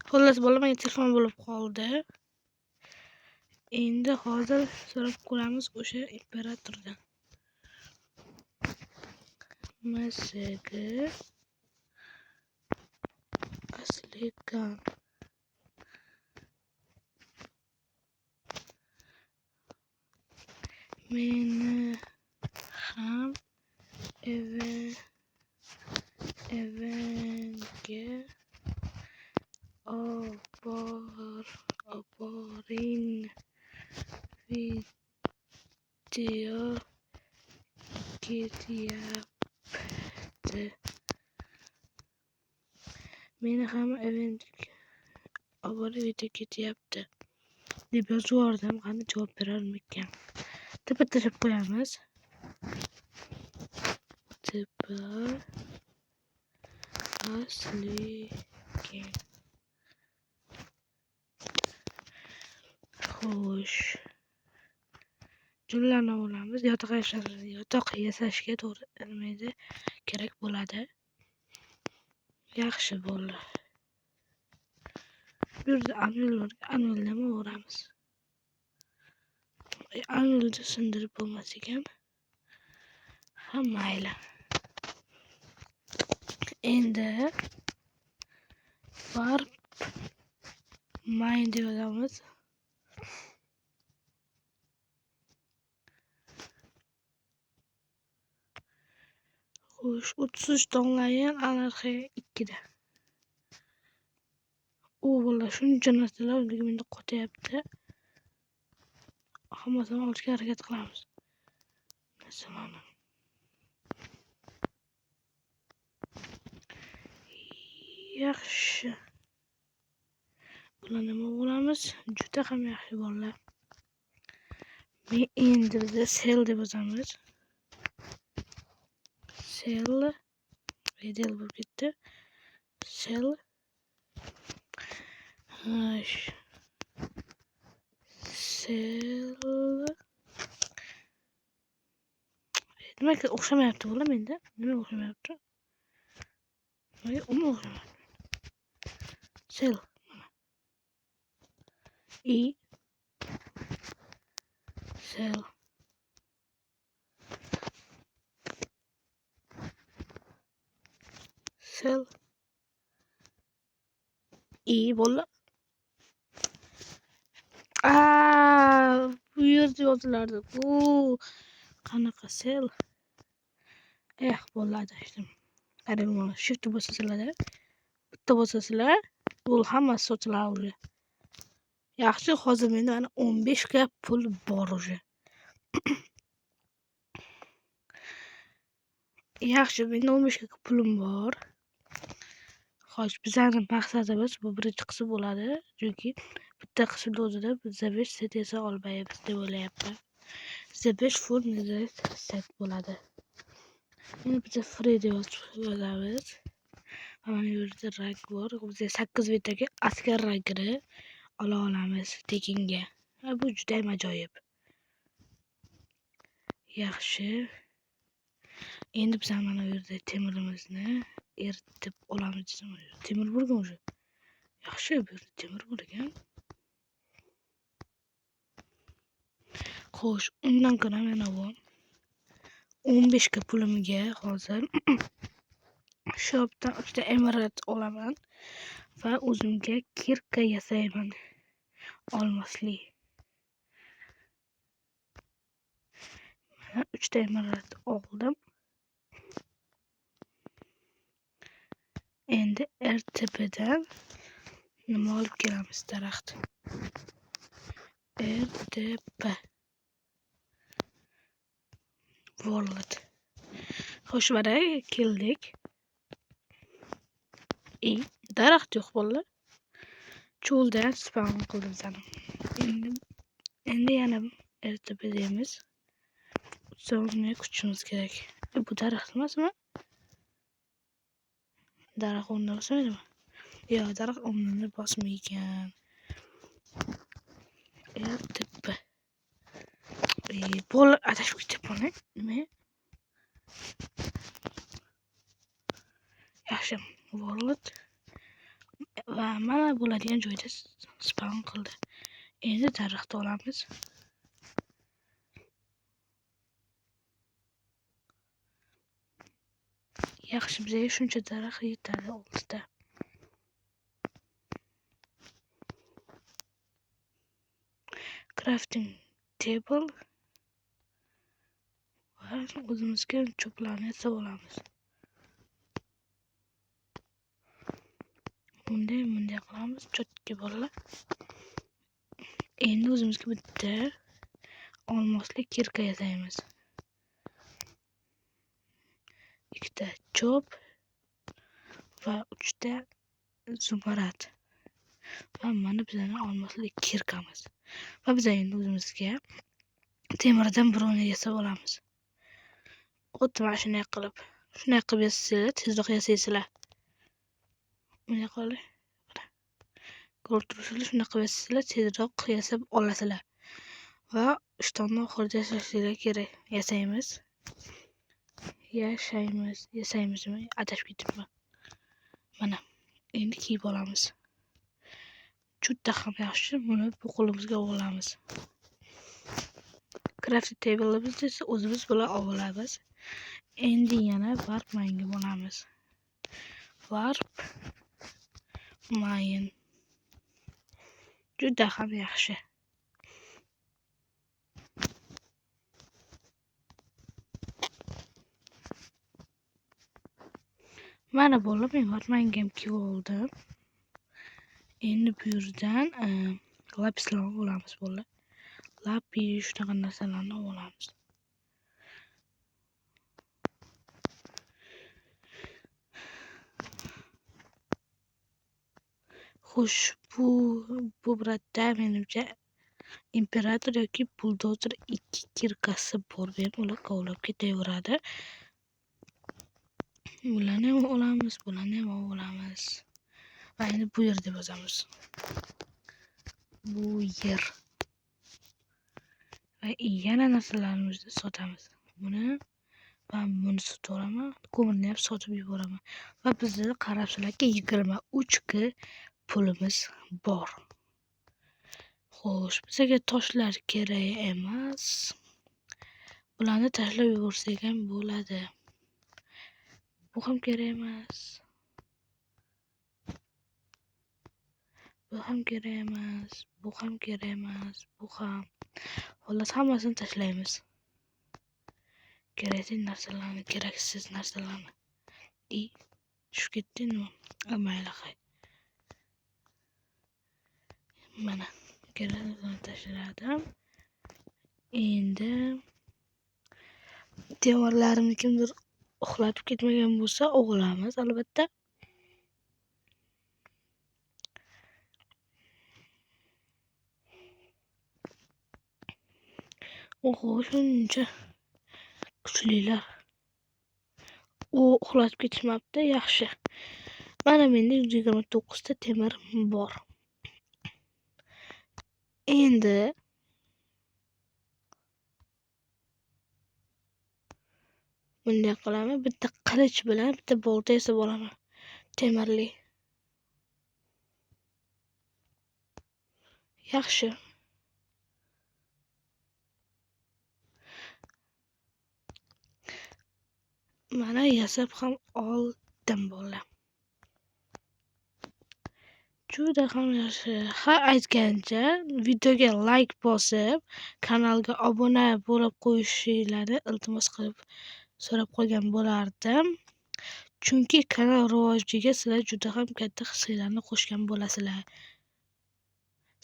Xullas bo'lmay telefon bo'lib qoldi. Endi hozir so'rab ko'ramiz o'sha imperatordan. Massaga asligan meni ham evanga oboring video ketyapti. Meni ham evanga oboring video ketyapti deb yozib yubordim. Qani javob berarmikan? Tipa tirib qo'yamiz. Tipa asliga. Xo'sh. Jumlalarni olamiz. Yotoq yasashga to'g'ri kerak bo'ladi. Yaxshi bo'ldi. Bu yerda anvilni o'ramiz. Anvilni sindirib bo'lmas ekan. Ha, mayli. Endi warp main deb yozamiz. Xo'sh, 33 donlayin anarxiya 2 da. O'g'illar shuncha narsalar menda qotyapti. Hammasini olishga harakat qilamiz. Narsalarni. Yaxshi. Bular nima bo'lamiz? Juda ham yaxshi bolalar. Men endi biz sel deb yozamiz. Sel ideal bo'lib ketdi. Sel nimaga o'xshamayapti bola menda? Nima o'xshamayapti? Nimaga uni o'xshamayapti? Sel sel bola. Bu yerda yozilardi. Qanaqa sel? Bo'ladi işte. Qarang mana shift bosasizlar, bitta bosasizlar, bu hammasi sotiladi. Yaxshi, hozir menda mana 15 ga pul bor уже. Yaxshi, menda 15 ga pulim bor. Xo'sh, bizning maqsadimiz bu birinchi qism bo'ladi, chunki bitta qismda o'zida biz 5 set esa olmaymiz deb o'ylayapman. 5 full set bo'ladi. Endi biz free deb yozamiz. Mana bu yerda rang bor. Biz 8 bitdagi askar rangini ola olamiz tekinga. Bu juda ham ajoyib. Yaxshi. Endi biz mana bu yerda temirimizni eritib olamiz. Temir bo'lgan o'sha. Yaxshi, bu yerda temir bor ekan. Xo'sh, undan ko'ra mana bu 15 ga pulimga hozir shopdan 3 ta emerald olaman va o'zimga kirka yasayman. Olmosli. Mana 3 ta emerald oldim. Endi RTPdan nima olib kelamiz? Daraxt. RTP World. Xo'sh, mana keldik. Daraxt yo'q bolalar. Cho'ldan spawn qildim sana. Endi yana RTP deymiz. So'nggi kuchimiz kerak. Bu daraxt emasmi? Daraxt o'rnini bosmaydimi? Yo'q, daraxt o'rnini bosmaygan. RTP. Bol adashib ketibman. Nima? Yaxshi. Wallet. va mana bo'ladigan joyda spawn qildi. Endi daraxtni olamiz. Yaxshi, bizga shuncha daraxt yetadi 6 ta. Crafting table va o'zimizga cho'plarni yasab olamiz. Bunday qilamiz, chotki bolalar. Endi o'zimizga bitta olmosli kirka yasaymiz. 2 ta cho'p va 3 ta zumrad. Va mana bizning olmosli kirkamiz. Va biz endi o'zimizga temirdan birovni yasab olamiz. Xuddi mana shunday qilib yasasanglar, tezroq yasaysizlar. Bunday qilib, ko'rib turibsizlar, shunaqa yasasanglar, tezroq yasab olasizlar. Va ishtonni oxirida yasashinglar kerak. Yasaymizmi? Adashib ketibman. Mana, endi kiyib olamiz. Juda ham yaxshi, buni bu qo'limizga olamiz. Crafting table'imizni esa o'zimiz bilan olamiz. Endi yana warp mine'ga boramiz. Warp mine juda ham yaxshi. Mana bo'lib, men warp mine'ga ham kiyib oldim. Endi bu yerdan lapislarni olamiz bolalar. Lapis shunaqa narsalarni olamiz. Xo'sh, bu biratda menimcha imperator yoki buldozer 2 kirkasi bor. Men ular kovlab ketaveradi. Bularni ham olamiz. Va endi bu yer deb yozamiz. Bu yer. Va yana narsalarimizni sotamiz. Buni va buni sotib olaman. Ko'mirni ham sotib yuboraman. Va bizni qarabsizlarki 23 pulimiz bor. Xo'sh, bizga toshlar kerak emas. Bularni tashlab yuborsak ham bo'ladi. Bu ham kerak emas. Bu ham kerak emas. Xullas hammasini tashlaymiz. Keraksiz narsalarni. Tushib ketdingmi? Mayli. Mana keraklarni tashladim. Endi devorlarimni kimdir uxlatib ketmagan bo'lsa, o'g'lamiz albatta. Oho, shuncha kuchlilar. U uxlatib ketishmabdi, yaxshi. Mana menda 129 ta temir bor. Endi bunday qilaman, bitta qilich bilan bitta bolta yasab olaman. Temirli. Yaxshi. Mana yasab ham oldim bolalar. Juda ham yaxshi. Har aytgancha videoga like bosib, kanalga obuna bo'lib qo'yishingizni iltimos qilib so'rab qolgan bo'lardim. Chunki kanal rivojiga sizlar juda ham katta hissalarni qo'shgan bo'lasizlar.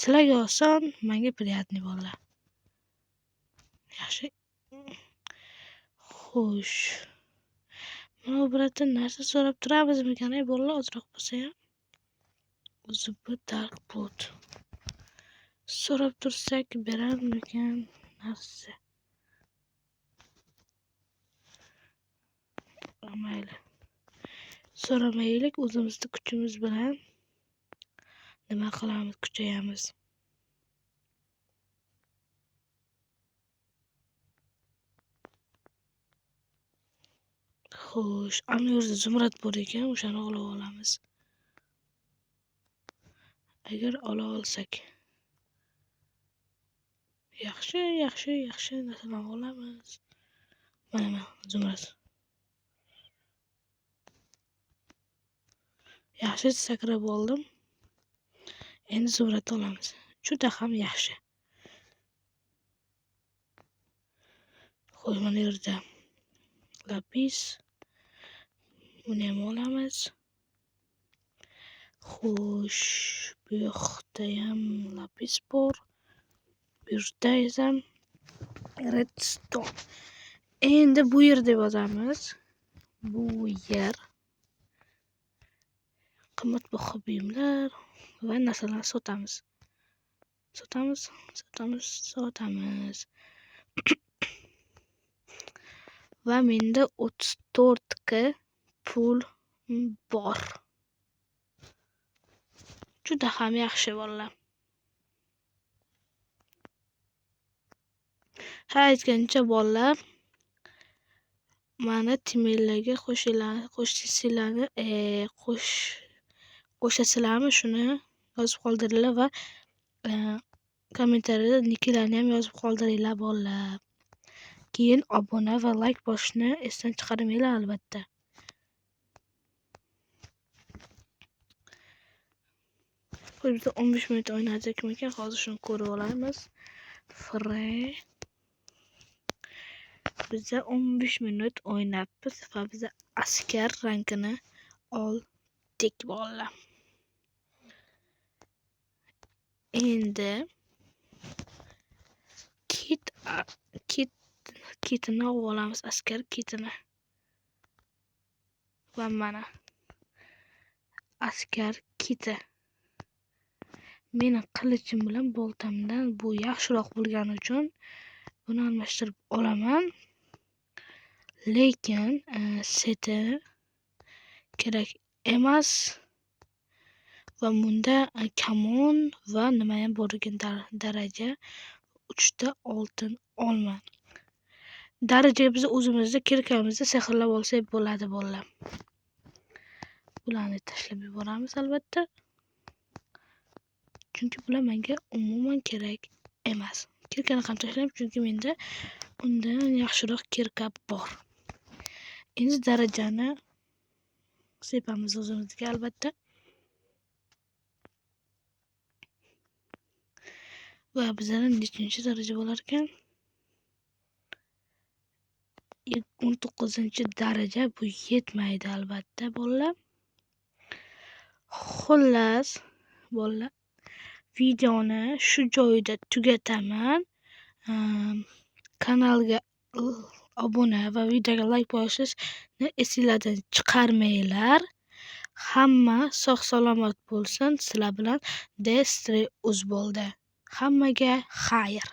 Sizlarga oson, menga приятный bolalar. Yaxshi. Xo'sh. Mana birorta narsa so'rab turamizmikan, bolalar ozroq bo'lsa ham. O'zi bu dark plot. So'rab tursak berarmikan narsa? Mayli. So'ramaylik, o'zimizning kuchimiz bilan nima qilamiz, kuchayamiz. Xo'sh, ana yerda zumrad bor ekan, o'shani olib olamiz. agar ola olsak. Yaxshi narsalarni olamiz. Mana Zumrad. Yaxshi sakrab oldim. Endi Zumrad olamiz. Juda ham yaxshi. Xo'sh, mana yerda lapis. Buni ham olamiz. Xo'sh, bu yoqda ham lapis bor. Bu yerda esa redstone. Endi bu yer deb yozamiz. Bu yer qimmatbaho buyumlar va narsalarni sotamiz. Sotamiz. Va menda 34 ta pul bor. Juda ham yaxshi bolalar. Ha, aytgancha bolalar, mana Timirlarga qo'shasizlarmi, shuni yozib qoldiringlar va kommentariyada niklarini ham yozib qoldiringlar bolalar. Keyin obuna va like bosishni esdan chiqarmanglar albatta. Bizda 15 minut o'ynadik ekan, hozir shuni ko'rib olamiz. Bizda 15 minut o'ynabmiz va biz askar rangini oldik bolalar. Endi kitini olamiz, askar kitini. Va mana askar kiti. Meni qilichim bilan boltamdan bu yaxshiroq bo'lgani uchun buni almashtirib olaman. Lekin seti kerak emas. Va bunda kamon va nima ham bor ekan, daraja 3 ta oltin olman. Darajaga biz o'zimizda kirkamizda sehrlab olsak bo'ladi bolalar. Bularni tashlab yuboramiz albatta. Chunki bular menga umuman kerak emas. Kirkani ham tashlayman, chunki menda undan yaxshiroq kirka bor. Endi darajani sepamiz o'zimizga albatta. Va bizlarning nechinchi daraja bo'lar ekan? 19-daraja. Bu yetmaydi albatta bolalar. Xullas bolalar, videoni shu joyida tugataman. Kanalga obuna va videoga like bosishni esingizdan chiqarmanglar. Hamma sog' salomat bo'lsin. Sizlar bilan Destri uz bo'ldi. Hammaga xayr.